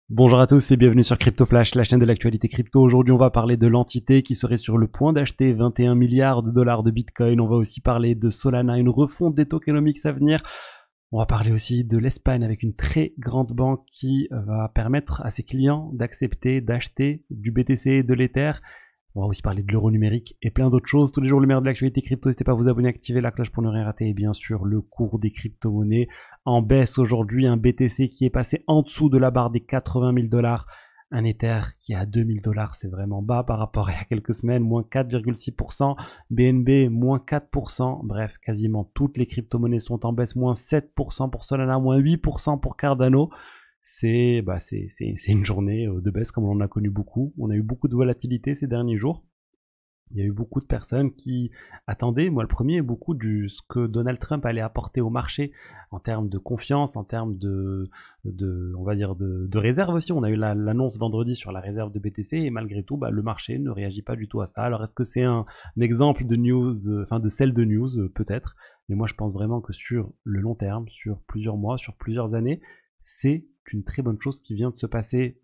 Bonjour à tous et bienvenue sur Crypto Flash, la chaîne de l'actualité crypto. Aujourd'hui, on va parler de l'entité qui serait sur le point d'acheter 21 milliards de dollars de Bitcoin. On va aussi parler de Solana, une refonte des tokenomics à venir. On va parler aussi de l'Espagne avec une très grande banque qui va permettre à ses clients d'accepter d'acheter du BTC et de l'Ether. On va aussi parler de l'euro numérique et plein d'autres choses. Tous les jours, le meilleur de l'actualité crypto. N'hésitez pas à vous abonner, activer la cloche pour ne rien rater. Et bien sûr, le cours des crypto-monnaies en baisse aujourd'hui. Un BTC qui est passé en dessous de la barre des 80 000 dollars. Un Ether qui est à 2000 dollars. C'est vraiment bas par rapport à il y a quelques semaines. Moins 4,6%. BNB, moins 4%. Bref, quasiment toutes les crypto-monnaies sont en baisse. Moins 7% pour Solana, moins 8% pour Cardano. C'est une journée de baisse comme on en a connu beaucoup. On a eu beaucoup de volatilité ces derniers jours. Il y a eu beaucoup de personnes qui attendaient, moi le premier, beaucoup de ce que Donald Trump allait apporter au marché en termes de confiance, en termes on va dire de réserve aussi. On a eu l'annonce vendredi sur la réserve de BTC et malgré tout, le marché ne réagit pas du tout à ça. Alors est-ce que c'est un exemple de news, de sell de news peut-être, mais moi je pense vraiment que sur le long terme, sur plusieurs mois, sur plusieurs années, c'est une très bonne chose qui vient de se passer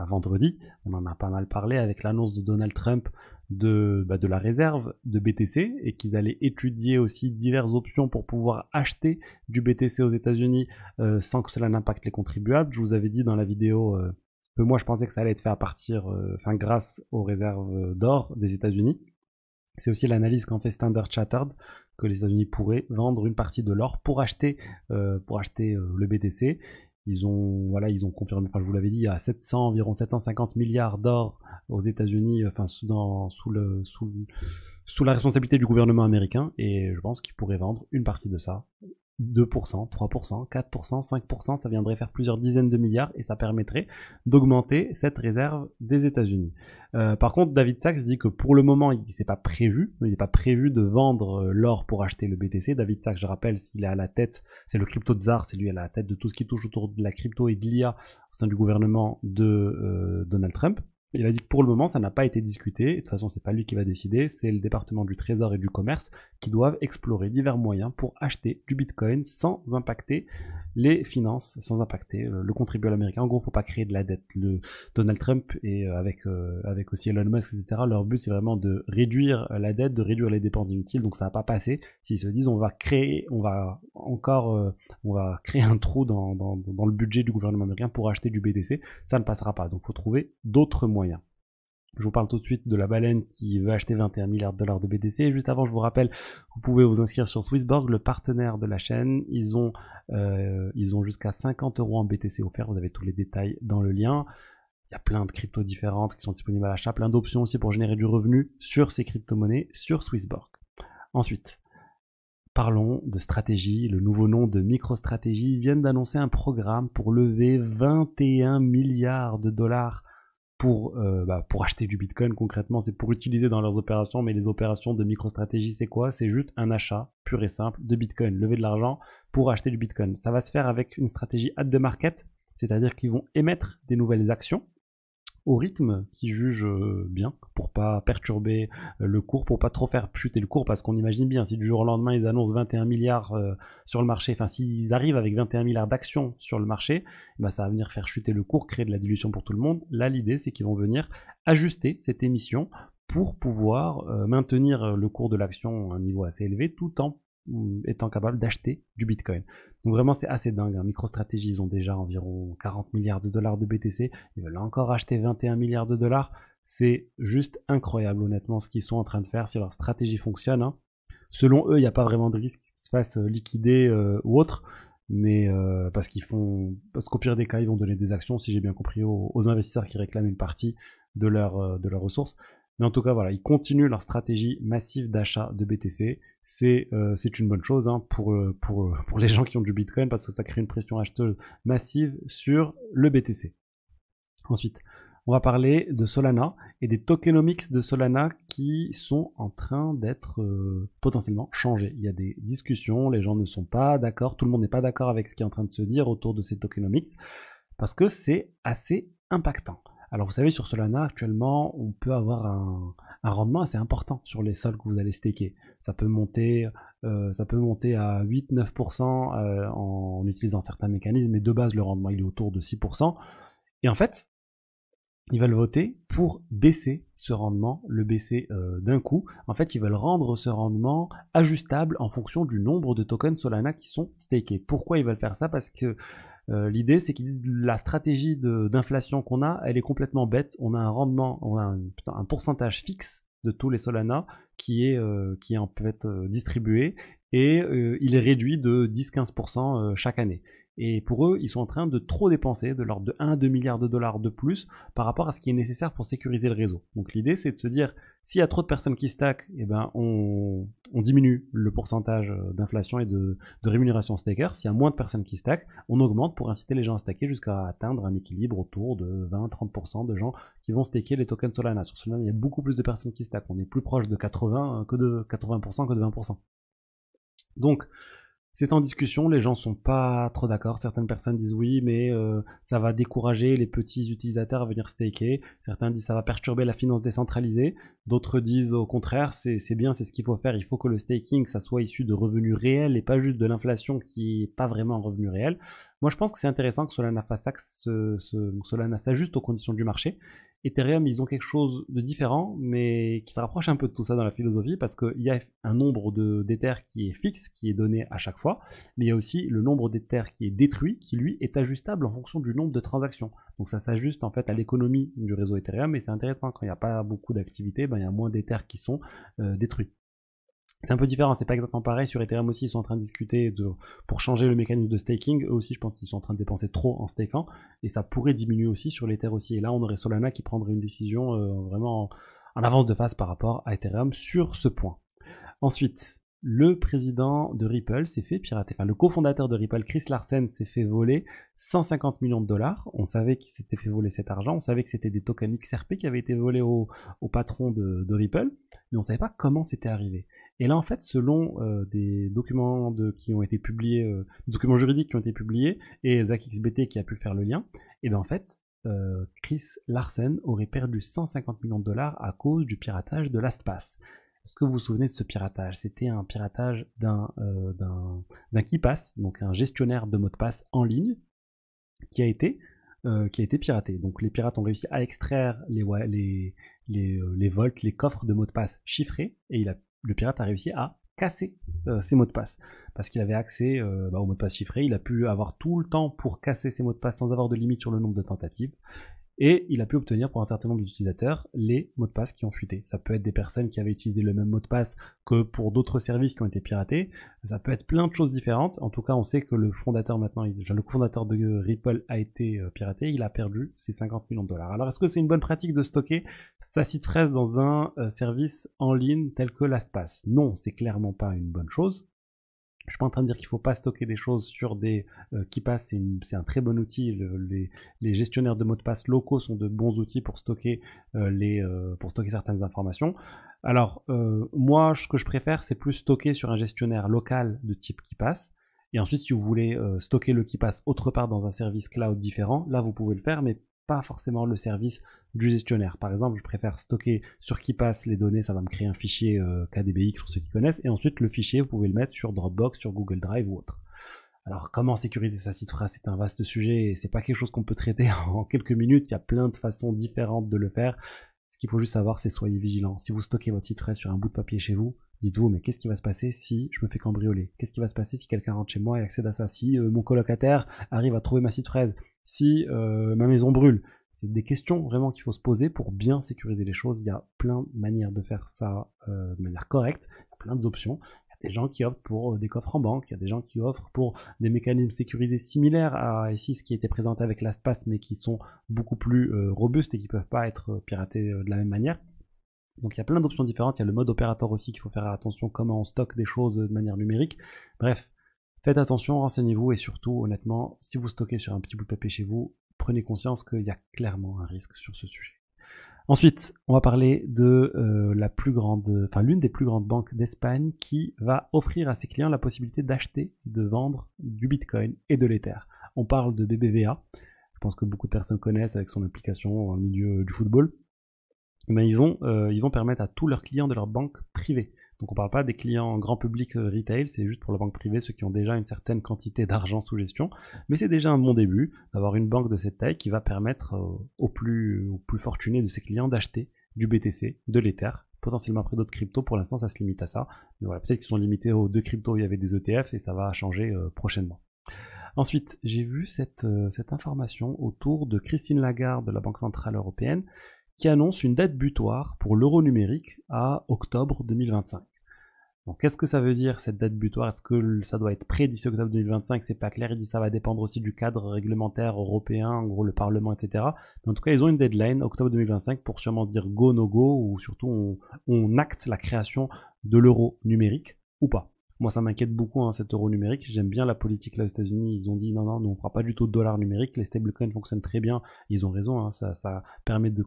vendredi. On en a pas mal parlé avec l'annonce de Donald Trump de la réserve de BTC et qu'ils allaient étudier aussi diverses options pour pouvoir acheter du BTC aux États-Unis sans que cela n'impacte les contribuables. Je vous avais dit dans la vidéo que moi je pensais que ça allait être fait à partir, grâce aux réserves d'or des États-Unis. C'est aussi l'analyse qu'en fait Standard Chartered, que les États-Unis pourraient vendre une partie de l'or pour acheter le BTC. Ils ont confirmé, je vous l'avais dit, il y a environ 750 milliards d'or aux États-Unis, sous la responsabilité du gouvernement américain, et je pense qu'ils pourraient vendre une partie de ça. 2%, 3%, 4%, 5%, ça viendrait faire plusieurs dizaines de milliards et ça permettrait d'augmenter cette réserve des États-Unis. Par contre, David Sachs dit que pour le moment, il n'est pas prévu de vendre l'or pour acheter le BTC. David Sachs, je rappelle, s'il est à la tête, c'est le crypto tsar, c'est lui à la tête de tout ce qui touche autour de la crypto et de l'IA au sein du gouvernement de Donald Trump. Il a dit que pour le moment, ça n'a pas été discuté. Et de toute façon, c'est pas lui qui va décider, c'est le département du Trésor et du Commerce qui doivent explorer divers moyens pour acheter du Bitcoin sans impacter les finances, sans impacter le contribuable américain. En gros, faut pas créer de la dette. Donald Trump et avec aussi Elon Musk, etc. Leur but, c'est vraiment de réduire la dette, de réduire les dépenses inutiles. Donc, ça va pas passer s'ils se disent on va créer un trou dans le budget du gouvernement américain pour acheter du BTC. Ça ne passera pas. Donc, il faut trouver d'autres moyens. Je vous parle tout de suite de la baleine qui veut acheter 21 milliards de dollars de BTC. Et juste avant, je vous rappelle, vous pouvez vous inscrire sur Swissborg, le partenaire de la chaîne. Ils ont jusqu'à 50 € en BTC offert. Vous avez tous les détails dans le lien. Il y a plein de cryptos différentes qui sont disponibles à l'achat, plein d'options aussi pour générer du revenu sur ces crypto-monnaies sur Swissborg. Ensuite, parlons de stratégie. Le nouveau nom de MicroStrategy. Ils viennent d'annoncer un programme pour lever 21 milliards de dollars pour acheter du Bitcoin. Concrètement, c'est pour utiliser dans leurs opérations, mais les opérations de MicroStrategy, c'est quoi? C'est juste un achat pur et simple de Bitcoin, lever de l'argent pour acheter du Bitcoin. Ça va se faire avec une stratégie at the market, c'est-à-dire qu'ils vont émettre des nouvelles actions au rythme qu'ils jugent bien, pour pas perturber le cours, pour pas trop faire chuter le cours, parce qu'on imagine bien, si du jour au lendemain ils annoncent 21 milliards sur le marché, s'ils arrivent avec 21 milliards d'actions sur le marché, ça va venir faire chuter le cours, créer de la dilution pour tout le monde. Là, l'idée, c'est qu'ils vont venir ajuster cette émission pour pouvoir maintenir le cours de l'action à un niveau assez élevé, tout en étant capable d'acheter du Bitcoin. Donc vraiment, c'est assez dingue. MicroStrategy, ils ont déjà environ 40 milliards de dollars de BTC. Ils veulent encore acheter 21 milliards de dollars. C'est juste incroyable, honnêtement, ce qu'ils sont en train de faire si leur stratégie fonctionne. Selon eux, il n'y a pas vraiment de risque qu'ils se fassent liquider ou autre. Mais parce qu'au pire des cas, ils vont donner des actions, si j'ai bien compris, aux investisseurs qui réclament une partie de leurs ressources. Mais en tout cas, voilà, ils continuent leur stratégie massive d'achat de BTC. C'est une bonne chose pour les gens qui ont du Bitcoin, parce que ça crée une pression acheteuse massive sur le BTC. Ensuite, on va parler de Solana et des tokenomics de Solana qui sont en train d'être potentiellement changés. Il y a des discussions, les gens ne sont pas d'accord, tout le monde n'est pas d'accord avec ce qui est en train de se dire autour de ces tokenomics, parce que c'est assez impactant. Alors vous savez, sur Solana, actuellement, on peut avoir un rendement assez important sur les sols que vous allez staker. Ça peut monter à 8-9% en utilisant certains mécanismes, mais de base, le rendement il est autour de 6%. Et en fait, ils veulent voter pour baisser ce rendement, le baisser d'un coup. En fait, ils veulent rendre ce rendement ajustable en fonction du nombre de tokens Solana qui sont stakés. Pourquoi ils veulent faire ça? Parce que l'idée, c'est qu'ils disent la stratégie d'inflation qu'on a, elle est complètement bête. On a un rendement, on a un pourcentage fixe de tous les Solana qui est en fait distribué et il est réduit de 10-15% chaque année. Et pour eux, ils sont en train de trop dépenser, de l'ordre de 1 à 2 milliards de dollars de plus par rapport à ce qui est nécessaire pour sécuriser le réseau. Donc l'idée, c'est de se dire, s'il y a trop de personnes qui stackent, eh ben, on diminue le pourcentage d'inflation et de rémunération staker. S'il y a moins de personnes qui stackent, on augmente pour inciter les gens à stacker jusqu'à atteindre un équilibre autour de 20-30% de gens qui vont staker les tokens Solana. Sur Solana, il y a beaucoup plus de personnes qui stackent. On est plus proche de 80% que de 20%. Donc, c'est en discussion, les gens sont pas trop d'accord. Certaines personnes disent oui, mais ça va décourager les petits utilisateurs à venir staker. Certains disent ça va perturber la finance décentralisée. D'autres disent au contraire, c'est bien, c'est ce qu'il faut faire. Il faut que le staking, ça soit issu de revenus réels et pas juste de l'inflation qui est pas vraiment un revenu réel. Moi, je pense que c'est intéressant que Solana fasse ça, que Solana s'ajuste aux conditions du marché. Ethereum, ils ont quelque chose de différent, mais qui se rapproche un peu de tout ça dans la philosophie, parce qu'il y a un nombre d'Ethers qui est fixe, qui est donné à chaque fois, mais il y a aussi le nombre d'Ethers qui est détruit, qui lui est ajustable en fonction du nombre de transactions. Donc ça s'ajuste en fait à l'économie du réseau Ethereum, et c'est intéressant, quand il n'y a pas beaucoup d'activité, ben, il y a moins d'Ethers qui sont détruits. C'est un peu différent, c'est pas exactement pareil. Sur Ethereum aussi, ils sont en train de discuter pour changer le mécanisme de staking. Eux aussi, je pense qu'ils sont en train de dépenser trop en stakant. Et ça pourrait diminuer aussi sur l'Ether aussi. Et là, on aurait Solana qui prendrait une décision vraiment en avance de phase par rapport à Ethereum sur ce point. Ensuite, le président de Ripple s'est fait pirater. Enfin, le cofondateur de Ripple, Chris Larsen, s'est fait voler 150 millions de dollars. On savait qu'il s'était fait voler cet argent. On savait que c'était des tokens XRP qui avaient été volés au patron de Ripple. Mais on savait pas comment c'était arrivé. Et là, en fait, selon des documents qui ont été publiés, documents juridiques qui ont été publiés, et ZachXBT qui a pu faire le lien, et bien en fait, Chris Larsen aurait perdu 150 millions de dollars à cause du piratage de LastPass. Est-ce que vous vous souvenez de ce piratage? C'était un piratage d'un KeePass, donc un gestionnaire de mots de passe en ligne, qui a été piraté. Donc les pirates ont réussi à extraire les vaults, les coffres de mots de passe chiffrés, et le pirate a réussi à casser ses mots de passe. Parce qu'il avait accès aux mots de passe chiffrés, il a pu avoir tout le temps pour casser ses mots de passe sans avoir de limite sur le nombre de tentatives. Et il a pu obtenir pour un certain nombre d'utilisateurs les mots de passe qui ont fuité. Ça peut être des personnes qui avaient utilisé le même mot de passe que pour d'autres services qui ont été piratés. Ça peut être plein de choses différentes. En tout cas, on sait que le cofondateur de Ripple a été piraté. Il a perdu ses 50 millions de dollars. Alors, est-ce que c'est une bonne pratique de stocker sa seed phrase dans un service en ligne tel que LastPass? Non, c'est clairement pas une bonne chose. Je suis pas en train de dire qu'il faut pas stocker des choses sur des KeePass, c'est un très bon outil. Les gestionnaires de mots de passe locaux sont de bons outils pour stocker pour stocker certaines informations. Alors moi, ce que je préfère, c'est plus stocker sur un gestionnaire local de type KeePass. Et ensuite, si vous voulez stocker le KeePass autre part dans un service cloud différent, là vous pouvez le faire, mais pas forcément le service du gestionnaire. Par exemple, je préfère stocker sur KeePass les données, ça va me créer un fichier KDBX pour ceux qui connaissent, et ensuite le fichier, vous pouvez le mettre sur Dropbox, sur Google Drive ou autre. Alors, comment sécuriser sa seed phrase? C'est un vaste sujet, et c'est pas quelque chose qu'on peut traiter en quelques minutes, il y a plein de façons différentes de le faire. Ce qu'il faut juste savoir, c'est soyez vigilants. Si vous stockez votre seed phrase sur un bout de papier chez vous, dites-vous, mais qu'est-ce qui va se passer si je me fais cambrioler? Qu'est-ce qui va se passer si quelqu'un rentre chez moi et accède à ça? Si mon colocataire arrive à trouver ma seed phrase? Si ma maison brûle? C'est des questions vraiment qu'il faut se poser pour bien sécuriser les choses. Il y a plein de manières de faire ça de manière correcte. Il y a plein d'options. Il y a des gens qui optent pour des coffres en banque. Il y a des gens qui offrent pour des mécanismes sécurisés similaires à ici ce qui était présenté avec LastPass, mais qui sont beaucoup plus robustes et qui ne peuvent pas être piratés de la même manière. Donc il y a plein d'options différentes. Il y a le mode opérateur aussi qu'il faut faire attention, comment on stocke des choses de manière numérique. Bref, faites attention, renseignez-vous et surtout, honnêtement, si vous stockez sur un petit bout de papier chez vous, prenez conscience qu'il y a clairement un risque sur ce sujet. Ensuite, on va parler de l'une des plus grandes banques d'Espagne qui va offrir à ses clients la possibilité d'acheter, de vendre du Bitcoin et de l'Ether. On parle de BBVA. Je pense que beaucoup de personnes connaissent avec son application dans le milieu du football. Mais ils vont permettre à tous leurs clients de leur banque privée Donc on parle pas des clients grand public retail, c'est juste pour la banque privée, ceux qui ont déjà une certaine quantité d'argent sous gestion. Mais c'est déjà un bon début d'avoir une banque de cette taille qui va permettre aux plus fortunés de ses clients d'acheter du BTC, de l'Ether, potentiellement après d'autres cryptos. Pour l'instant, ça se limite à ça. Mais voilà, peut-être qu'ils sont limités aux 2 cryptos où il y avait des ETF et ça va changer prochainement. Ensuite, j'ai vu cette information autour de Christine Lagarde de la Banque Centrale Européenne qui annonce une date butoir pour l'euro numérique à octobre 2025. Donc qu'est-ce que ça veut dire cette date butoir? Est-ce que ça doit être prêt d'ici octobre 2025? C'est pas clair, il dit ça va dépendre aussi du cadre réglementaire européen, en gros le Parlement, etc. Mais en tout cas, ils ont une deadline, octobre 2025, pour sûrement dire go, no go, ou surtout on acte la création de l'euro numérique, ou pas. Moi, ça m'inquiète beaucoup, hein, cet euro numérique. J'aime bien la politique là aux États-Unis. Ils ont dit non, nous on fera pas du tout de dollar numérique. Les stablecoins fonctionnent très bien. Ils ont raison, hein, ça permet de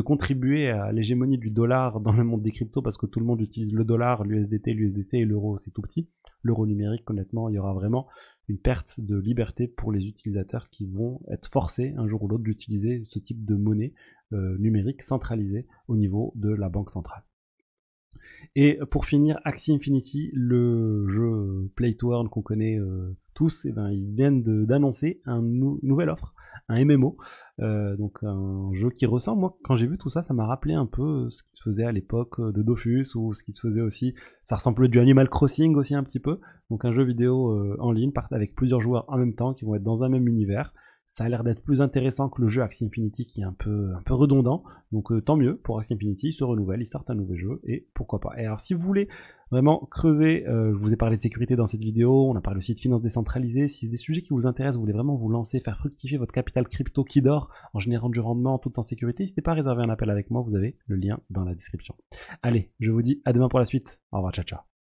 contribuer à l'hégémonie du dollar dans le monde des cryptos parce que tout le monde utilise le dollar, l'USDT et l'euro, c'est tout petit. L'euro numérique, honnêtement, il y aura vraiment une perte de liberté pour les utilisateurs qui vont être forcés un jour ou l'autre d'utiliser ce type de monnaie numérique centralisée au niveau de la banque centrale. Et pour finir, Axie Infinity, le jeu Play to Earn qu'on connaît tous, ils viennent d'annoncer une nouvelle offre, un MMO, donc un jeu qui ressemble, moi quand j'ai vu tout ça, ça m'a rappelé un peu ce qui se faisait à l'époque de Dofus, ou ce qui se faisait aussi, ça ressemble du Animal Crossing aussi un petit peu, donc un jeu vidéo en ligne avec plusieurs joueurs en même temps qui vont être dans un même univers. Ça a l'air d'être plus intéressant que le jeu Axie Infinity qui est un peu redondant. Donc tant mieux pour Axie Infinity, ils se renouvellent, ils sortent un nouveau jeu et pourquoi pas. Et alors si vous voulez vraiment creuser, je vous ai parlé de sécurité dans cette vidéo, on a parlé aussi de finances décentralisées. Si c'est des sujets qui vous intéressent, vous voulez vraiment vous lancer, faire fructifier votre capital crypto qui dort en générant du rendement tout en sécurité, n'hésitez pas à réserver un appel avec moi, vous avez le lien dans la description. Allez, je vous dis à demain pour la suite. Au revoir, ciao ciao.